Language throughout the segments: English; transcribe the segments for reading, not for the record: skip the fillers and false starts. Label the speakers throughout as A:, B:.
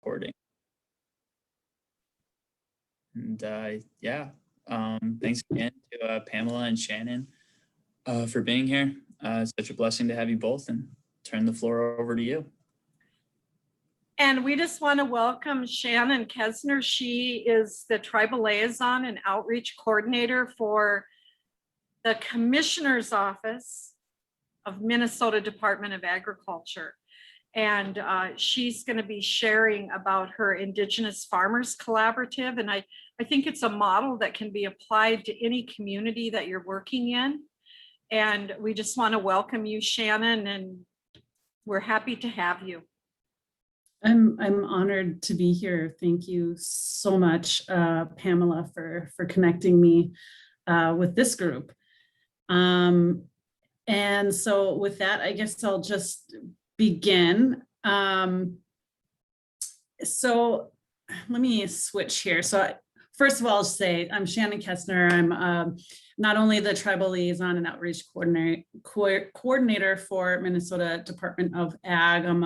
A: recording. And thanks again to Pamela and Shannon for being here. It's such a blessing to have you both, and turn the floor over to you.
B: And we just want to welcome Shannon Kesner. She is the Tribal Liaison and Outreach Coordinator for the Commissioner's Office of Minnesota Department of Agriculture. And she's going to be sharing about her Indigenous Farmers Collaborative. And I think it's a model that can be applied to any community that you're working in. And we just want to welcome you, Shannon, and we're happy to have you.
C: I'm honored to be here. Thank you so much, Pamela, for connecting me with this group. And so with that, I guess I'll just begin. So let me switch here. So first of all, I'll say I'm Shannon Kesner. I'm not only the Tribal Liaison and Outreach Coordinator for Minnesota Department of Ag. I'm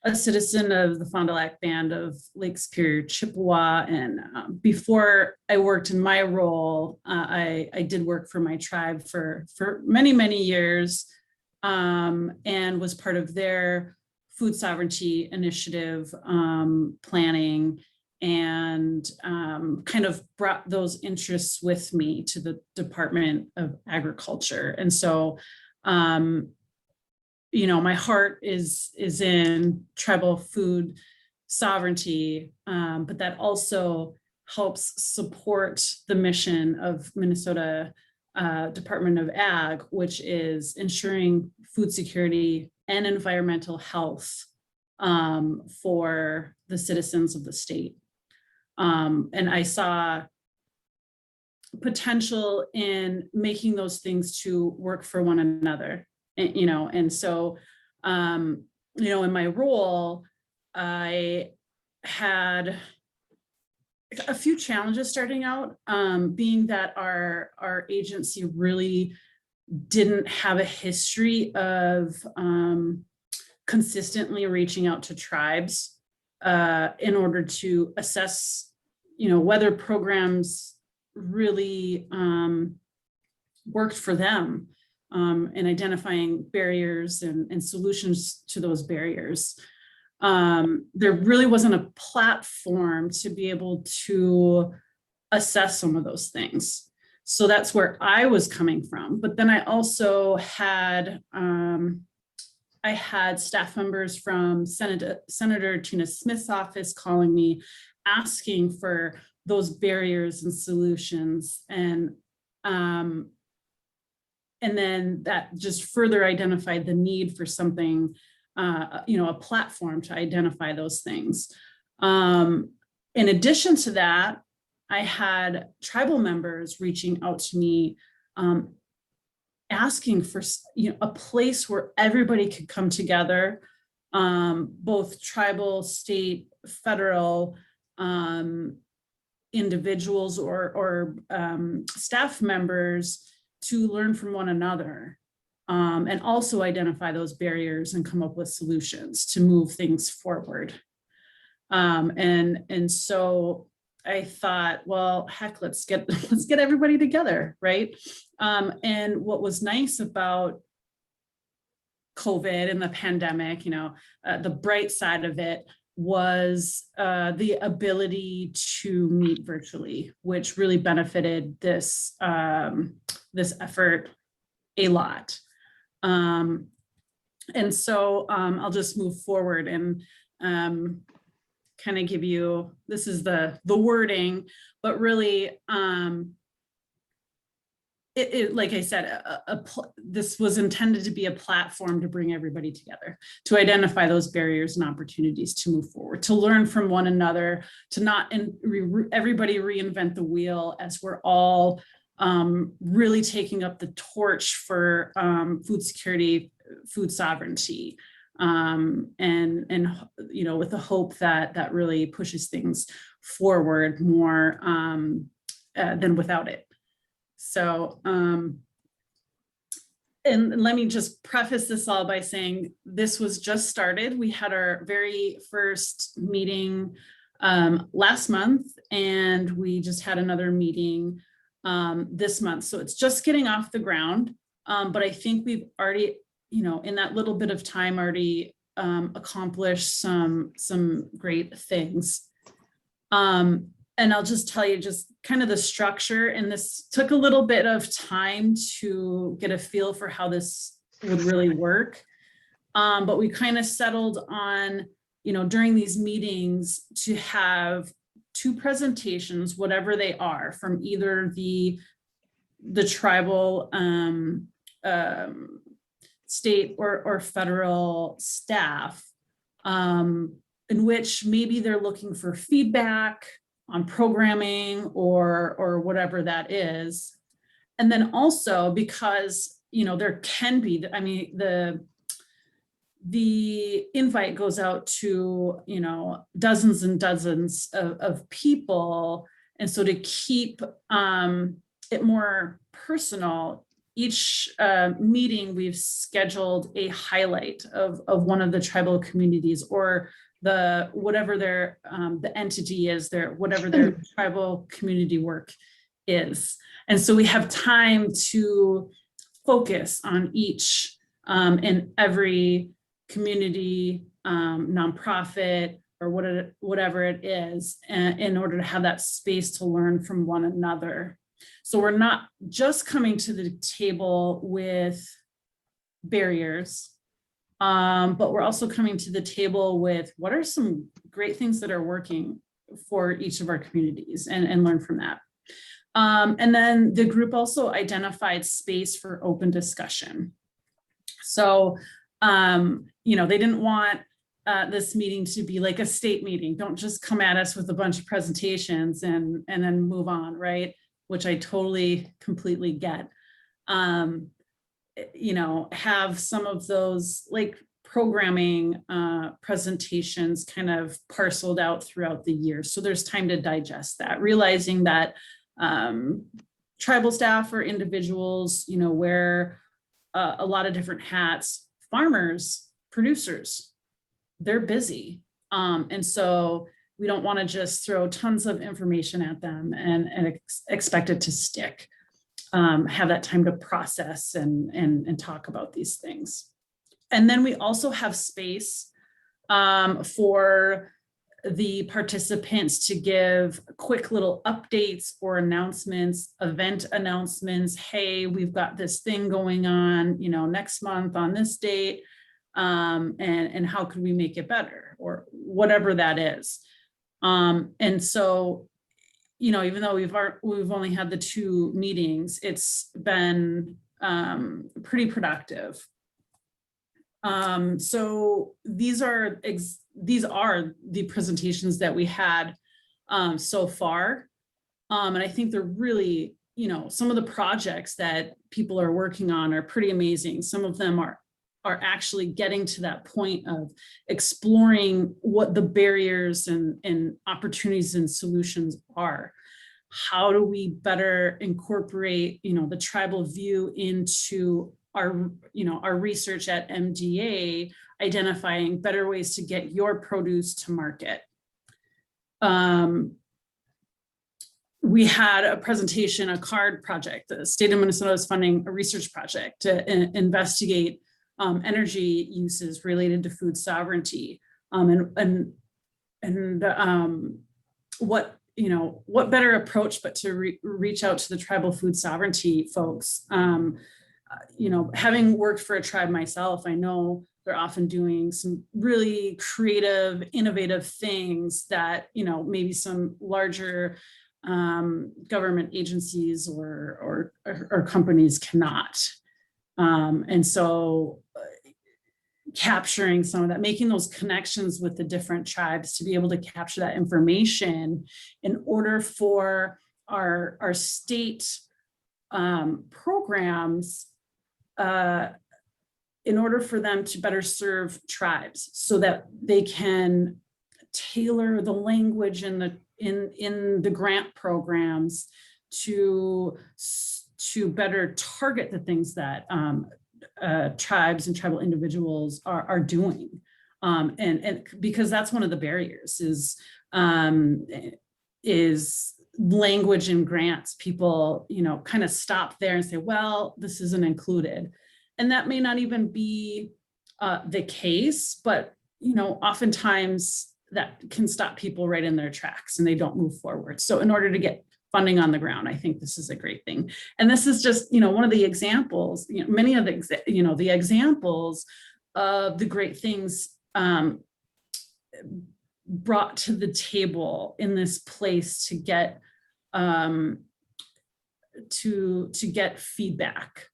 C: a citizen of the Fond du Lac Band of Lake Superior, Chippewa. And before I worked in my role, I did work for my tribe for many, many years, and was part of their food sovereignty initiative planning, and kind of brought those interests with me to the Department of Agriculture. And so, you know, my heart is in tribal food sovereignty, but that also helps support the mission of Minnesota Department of Ag, which is ensuring food security and environmental health for the citizens of the state. And I saw potential in making those things to work for one another. You know, and so, you know, in my role, I had a few challenges starting out, being that our agency really didn't have a history of consistently reaching out to tribes in order to assess, you know, whether programs really worked for them. And identifying barriers and solutions to those barriers. There really wasn't a platform to be able to assess some of those things. So that's where I was coming from. But then I also had, I had staff members from Senator Tina Smith's office calling me, asking for those barriers and solutions. And then that just further identified the need for something, you know, a platform to identify those things. In addition to that, I had tribal members reaching out to me, asking for, you know, a place where everybody could come together, both tribal, state, federal, individuals or staff members, to learn from one another, and also identify those barriers and come up with solutions to move things forward. And so I thought, well, heck, let's get everybody together, right? And what was nice about COVID and the pandemic, you know, the bright side of it was the ability to meet virtually, which really benefited this effort a lot. And so I'll just move forward and kind of give you, this is the wording, but really, like I said, this was intended to be a platform to bring everybody together, to identify those barriers and opportunities to move forward, to learn from one another, to not everybody reinvent the wheel, as we're all really taking up the torch for food security, food sovereignty, and you know, with the hope that that really pushes things forward more than without it. So and let me just preface this all by saying this was just started. We had our very first meeting last month, and we just had another meeting this month. So it's just getting off the ground. But I think we've already, in that little bit of time already accomplished some great things. And I'll just tell you just kind of the structure, and this took a little bit of time to get a feel for how this would really work. But we kind of settled on, during these meetings to have 2 presentations, whatever they are, from either the tribal state or federal staff, in which maybe they're looking for feedback on programming or whatever that is. And then also because, there can be, I mean, the invite goes out to, dozens and dozens of people. And so to keep it more personal, each meeting we've scheduled a highlight of one of the tribal communities, or whatever their the entity is, whatever their tribal community work is. And so we have time to focus on each and every community, nonprofit, or whatever it is, in order to have that space to learn from one another. So we're not just coming to the table with barriers, but we're also coming to the table with what are some great things that are working for each of our communities, and learn from that. And then the group also identified space for open discussion. So, they didn't want this meeting to be like a state meeting. Don't just come at us with a bunch of presentations and then move on, right? Which I totally, completely get. Have some of those like programming presentations kind of parceled out throughout the year. So there's time to digest that, realizing that tribal staff or individuals, wear a lot of different hats. Farmers, producers, they're busy. And so we don't want to just throw tons of information at them and expect it to stick. Have that time to process and talk about these things. And then we also have space for the participants to give quick little updates or announcements, event announcements. Hey, we've got this thing going on, next month on this date, and how could we make it better, or whatever that is. And so, even though we've only had the 2 meetings, it's been pretty productive. So these are the presentations that we had so far. And I think they're really, some of the projects that people are working on are pretty amazing. Some of them are actually getting to that point of exploring what the barriers and opportunities and solutions are. How do we better incorporate, the tribal view into our research at MDA, identifying better ways to get your produce to market. We had a presentation, a card project. The state of Minnesota is funding a research project to investigate energy uses related to food sovereignty, and what better approach but to reach out to the tribal food sovereignty folks. Having worked for a tribe myself, I know they're often doing some really creative, innovative things that, maybe some larger government agencies or companies cannot. And so capturing some of that, making those connections with the different tribes to be able to capture that information in order for our state programs, in order for them to better serve tribes, so that they can tailor the language in the grant programs to better target the things that tribes and tribal individuals are doing. And because that's one of the barriers is language and grants. People, kind of stop there and say, well, this isn't included. And that may not even be the case, but, oftentimes that can stop people right in their tracks and they don't move forward. So in order to get funding on the ground, I think this is a great thing. And this is just, one of the examples, many of the, the examples of the great things brought to the table in this place to get to get feedback.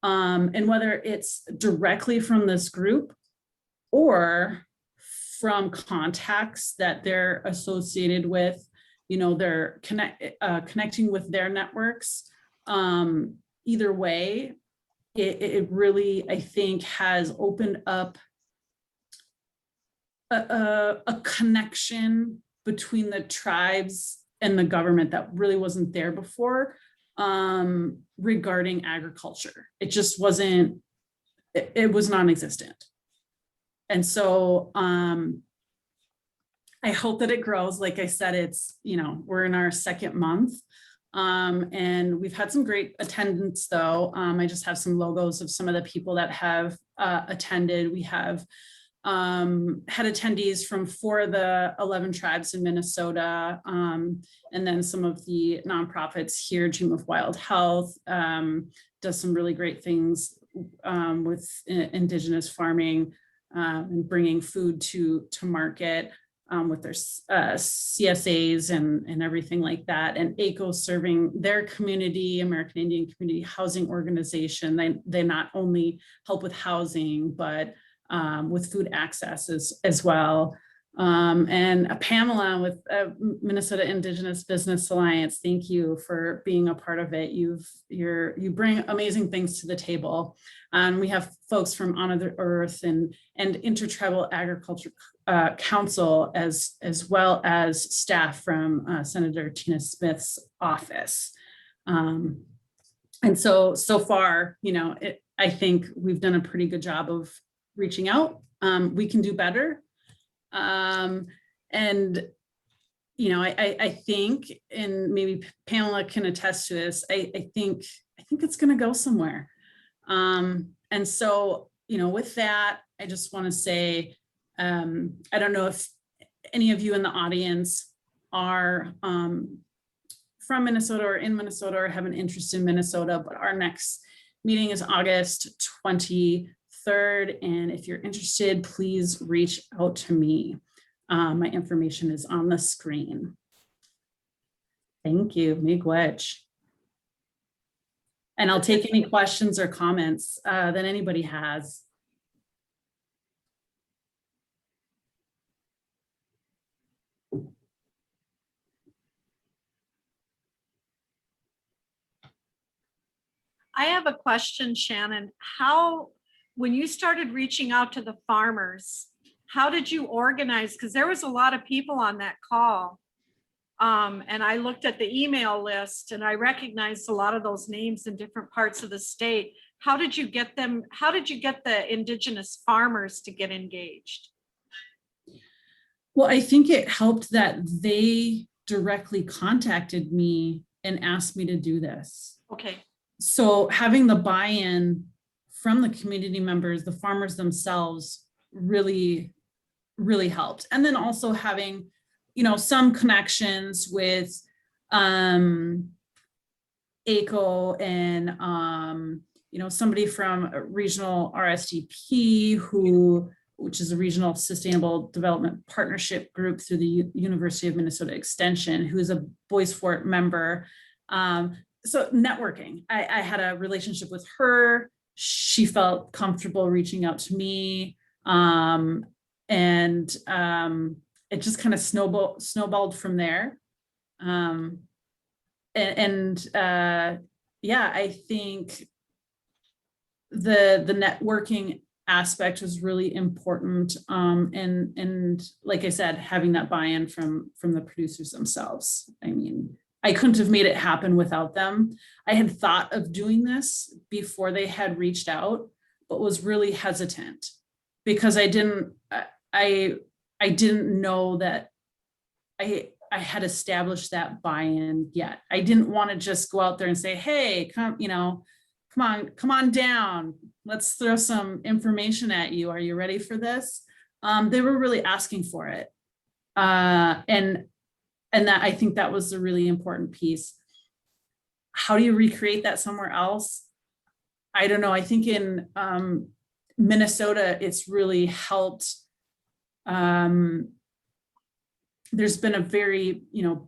C: And whether it's directly from this group or from contacts that they're associated with, they're connecting with their networks. Either way, it really, I think, has opened up a connection between the tribes and the government that really wasn't there before, regarding agriculture. It just wasn't, it was non-existent. And so I hope that it grows. Like I said, it's, we're in our second month. And we've had some great attendance though. I just have some logos of some of the people that have attended. We have had attendees from 4 of the 11 tribes in Minnesota, and then some of the nonprofits here. Dream of Wild Health does some really great things with indigenous farming and bringing food to market with their CSAs and everything like that. And ACO serving their community, American Indian Community Housing Organization. They not only help with housing, but with food access as well. And Pamela with Minnesota Indigenous Business Alliance, thank you for being a part of it. You bring amazing things to the table. We have folks from Honor the Earth and Intertribal Agriculture Council, as well as staff from Senator Tina Smith's office. And so far, I think we've done a pretty good job of reaching out. We can do better. And, I think, and maybe Pamela can attest to this, I think it's going to go somewhere. And so, with that, I just want to say, I don't know if any of you in the audience are from Minnesota or in Minnesota or have an interest in Minnesota, but our next meeting is August 23rd. And if you're interested, please reach out to me. My information is on the screen. Thank you, miigwech. And I'll take any questions or comments that anybody has.
B: I have a question, Shannon. When you started reaching out to the farmers, how did you organize? Because there was a lot of people on that call. And I looked at the email list and I recognized a lot of those names in different parts of the state. How did you get them? How did you get the indigenous farmers to get engaged?
C: Well, I think it helped that they directly contacted me and asked me to do this.
B: Okay. So
C: having the buy-in from the community members, the farmers themselves, really helped. And then also having, some connections with ACO and, somebody from a regional RSDP which is a regional sustainable development partnership group through the University of Minnesota Extension, who is a Voice for It member. So networking, I had a relationship with her. She felt comfortable reaching out to me. And it just kind of snowballed from there. Yeah, I think the networking aspect was really important. And like I said, having that buy-in from the producers themselves. I mean, I couldn't have made it happen without them. I had thought of doing this before they had reached out. but was really hesitant because I didn't know that I had established that buy-in yet. I didn't want to just go out there and say, hey, come on down. Let's throw some information at you. Are you ready for this? They were really asking for it. And that, I think that was a really important piece. How do you recreate that somewhere else? I don't know. I think in Minnesota, it's really helped. There's been a very,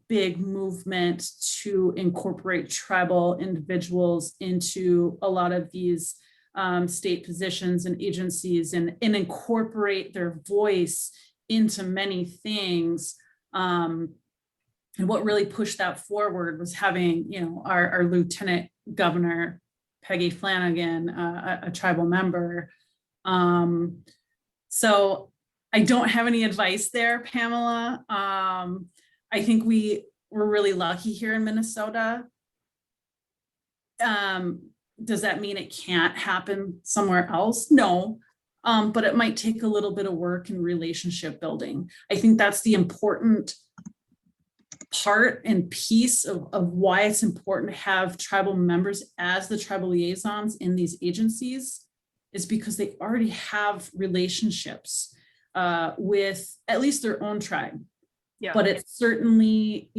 C: big movement to incorporate tribal individuals into a lot of these state positions and agencies and incorporate their voice into many things. And what really pushed that forward was having, our Lieutenant Governor, Peggy Flanagan, a tribal member. So I don't have any advice there, Pamela. I think we're really lucky here in Minnesota. Does that mean it can't happen somewhere else? No, but it might take a little bit of work and relationship building. I think that's the important part and piece of why it's important to have tribal members as the tribal liaisons in these agencies, is because they already have relationships with at least their own tribe.
B: Yeah.
C: But it certainly,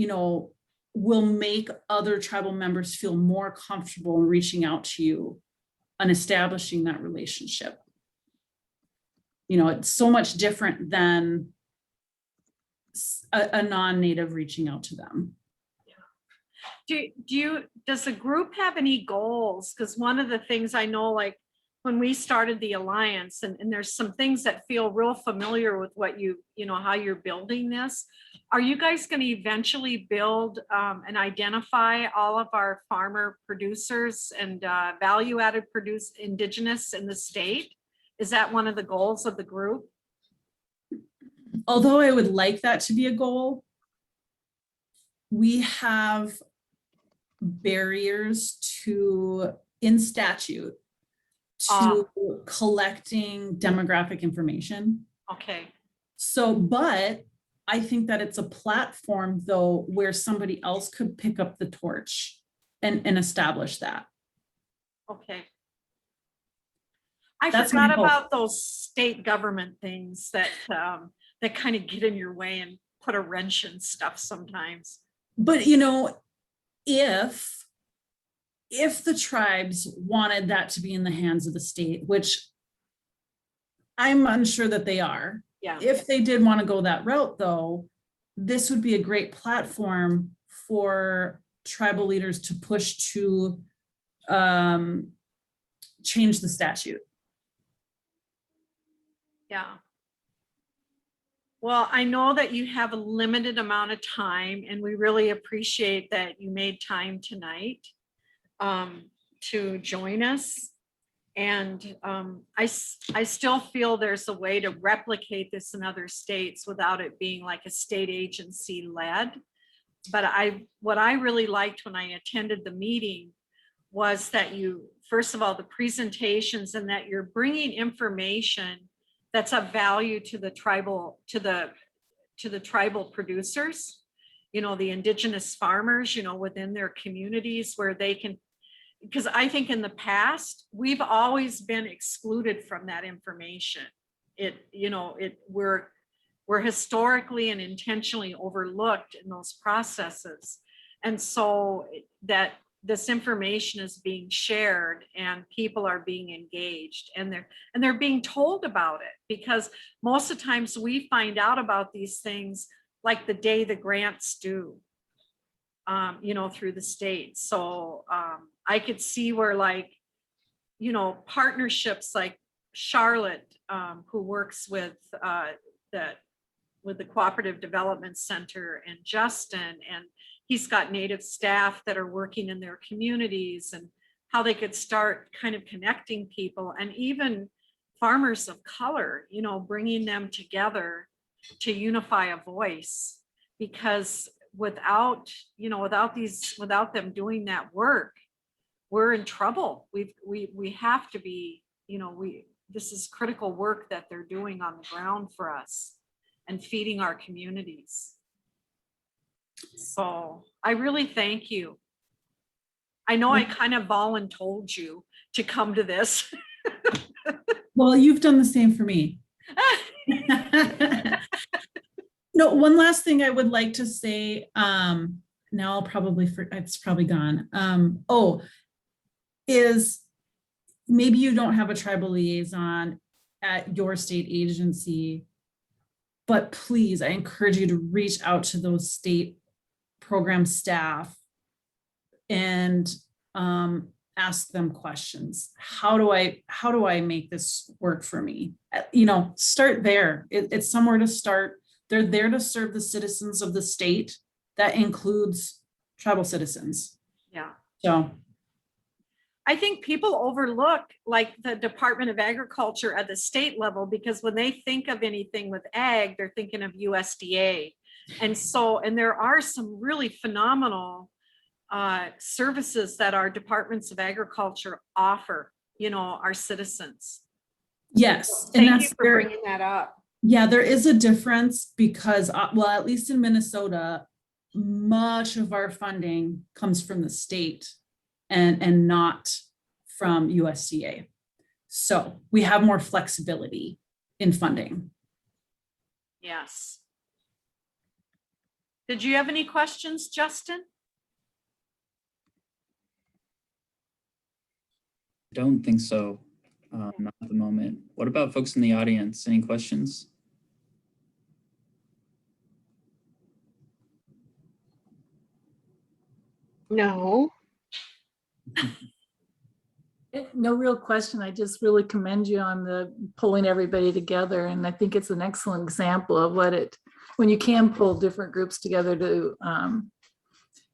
C: will make other tribal members feel more comfortable in reaching out to you and establishing that relationship. It's so much different than a non-native reaching out to them.
B: Does the group have any goals? Because one of the things I know, like when we started the Alliance, and there's some things that feel real familiar with what how you're building this. Are you guys going to eventually build and identify all of our farmer producers and value-added Indigenous in the state? Is that one of the goals of the group?
C: Although I would like that to be a goal, we have barriers in statute to collecting demographic information.
B: Okay.
C: So, but I think that it's a platform though, where somebody else could pick up the torch and establish that.
B: Okay. I
C: That's
B: forgot
C: my hope.
B: about those state government things that kind of get in your way and put a wrench in stuff sometimes.
C: But if the tribes wanted that to be in the hands of the state, which I'm unsure that they are.
B: Yeah.
C: If they did want to go that route though, this would be a great platform for tribal leaders to push to change the statute.
B: Yeah. Well, I know that you have a limited amount of time, and we really appreciate that you made time tonight to join us. And I still feel there's a way to replicate this in other states without it being like a state agency led. But what I really liked when I attended the meeting was that first of all, the presentations, and that you're bringing information that's of value to the tribal producers, the Indigenous farmers, within their communities, where they can, because I think in the past, we've always been excluded from that information. We're historically and intentionally overlooked in those processes. And so that this information is being shared and people are being engaged, and they're being told about it, because most of the times we find out about these things like the day the grants due, through the state. So I could see where partnerships like Charlotte, who works with the Cooperative Development Center, and Justin, and he's got Native staff that are working in their communities, and how they could start kind of connecting people, and even farmers of color, bringing them together to unify a voice. Because without them doing that work, we're in trouble. We have to be, this is critical work that they're doing on the ground for us and feeding our communities. So I really thank you. I know I kind of voluntold you to come to this.
C: Well, you've done the same for me. No, one last thing I would like to say, now I'll probably, it's probably gone. Is maybe you don't have a tribal liaison at your state agency, but please, I encourage you to reach out to those state program staff and ask them questions. How do I make this work for me? Start there. It's somewhere to start. They're there to serve the citizens of the state. That includes tribal citizens.
B: Yeah.
C: So
B: I think people overlook like the Department of Agriculture at the state level, because when they think of anything with ag, they're thinking of USDA. And there are some really phenomenal services that our departments of agriculture offer, our citizens.
C: yes.
B: Thank you for bringing that up.
C: Yeah, there is a difference because, at least in Minnesota, much of our funding comes from the state and not from USDA. So we have more flexibility in funding.
B: Yes. Did you have any questions, Justin?
A: Don't think so. Not at the moment. What about folks in the audience? Any questions?
D: No.
E: No real question. I just really commend you on the pulling everybody together. And I think it's an excellent example of when you can pull different groups together to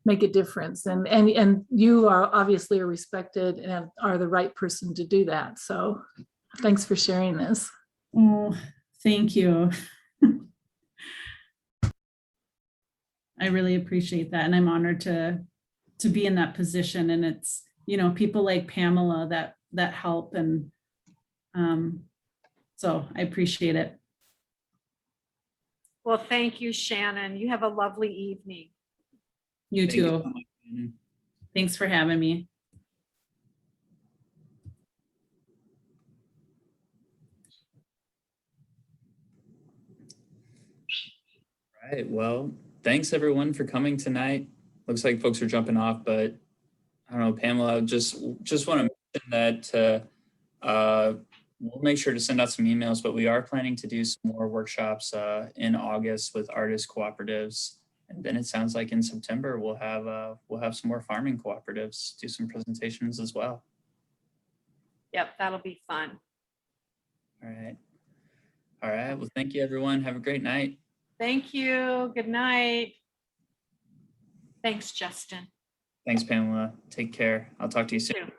E: make a difference. And you are obviously respected and are the right person to do that. So thanks for sharing this.
C: Oh, thank you. I really appreciate that. And I'm honored to be in that position. And it's, people like Pamela that help. And so I appreciate it.
B: Well, thank you, Shannon. You have a lovely evening.
C: You
A: Thank you
C: too.
A: so much, Shannon.
C: Thanks for having me.
A: All right. Well, thanks everyone for coming tonight. Looks like folks are jumping off, but I don't know, Pamela, just want to mention that we'll make sure to send out some emails, but we are planning to do some more workshops in August with artist cooperatives. And then it sounds like in September, we'll have some more farming cooperatives do some presentations as well.
B: Yep, that'll be fun.
A: All right. All right. Well, thank you, everyone. Have a great night.
B: Thank you. Good night. Thanks, Justin.
A: Thanks, Pamela. Take care. I'll talk to you soon.
B: You too.